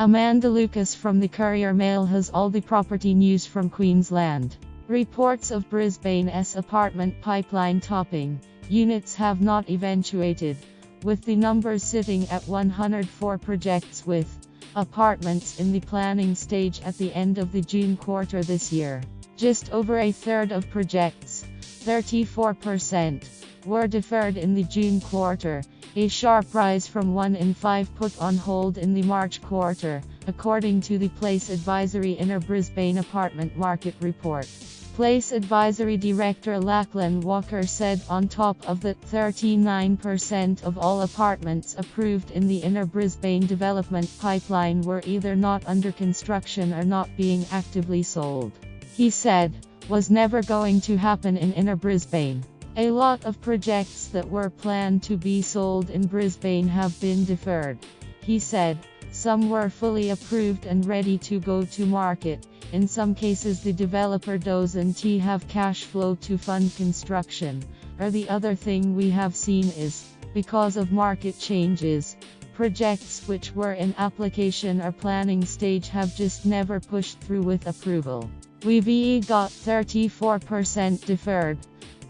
Amanda Lucas from the Courier Mail has all the property news from Queensland. Reports of Brisbane's apartment pipeline topping. Units have not eventuated, with the numbers sitting at 104 projects with apartments in the planning stage at the end of the June quarter this year. Just over a third of projects, 34%, were deferred in the June quarter, a sharp rise from 1 in 5 put on hold in the March quarter, according to the Place Advisory Inner Brisbane Apartment Market Report. Place Advisory Director Lachlan Walker said on top of that 39% of all apartments approved in the Inner Brisbane development pipeline were either not under construction or not being actively sold. He said, was never going to happen in Inner Brisbane. A lot of projects that were planned to be sold in Brisbane have been deferred. He said, some were fully approved and ready to go to market. In some cases the developer doesn't have cash flow to fund construction. Or the other thing we have seen is, because of market changes, projects which were in application or planning stage have just never pushed through with approval. We've got 34% deferred,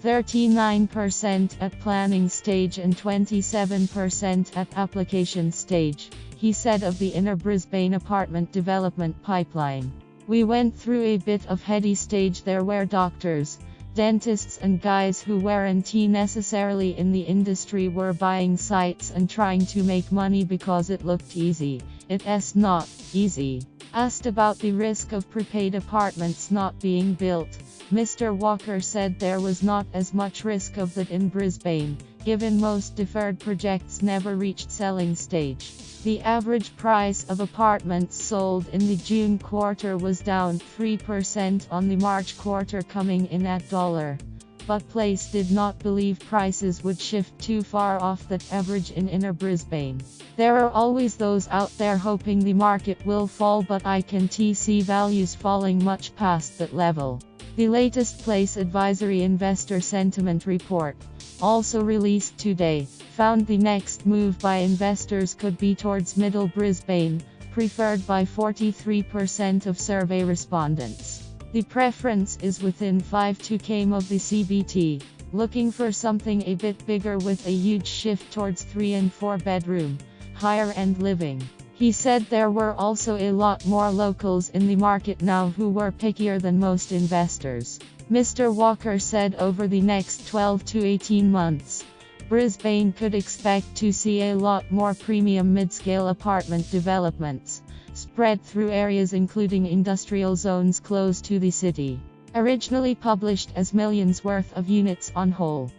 39% at planning stage and 27% at application stage, he said of the Inner Brisbane apartment development pipeline. We went through a bit of heady stage there where doctors, dentists and guys who weren't necessarily in the industry were buying sites and trying to make money because it looked easy. It's not easy. Asked about the risk of prepaid apartments not being built, Mr. Walker said there was not as much risk of that in Brisbane, given most deferred projects never reached selling stage. The average price of apartments sold in the June quarter was down 3% on the March quarter, coming in at $. But Place did not believe prices would shift too far off that average in Inner Brisbane. There are always those out there hoping the market will fall, but I can't see values falling much past that level. The latest Place Advisory Investor Sentiment Report, also released today, found the next move by investors could be towards Middle Brisbane, preferred by 43% of survey respondents. The preference is within 5 to km of the CBT, looking for something a bit bigger with a huge shift towards 3 and 4 bedroom, higher-end living. He said there were also a lot more locals in the market now who were pickier than most investors. Mr. Walker said over the next 12 to 18 months, Brisbane could expect to see a lot more premium mid-scale apartment developments, spread through areas including industrial zones close to the city. Originally published as millions worth of units on whole.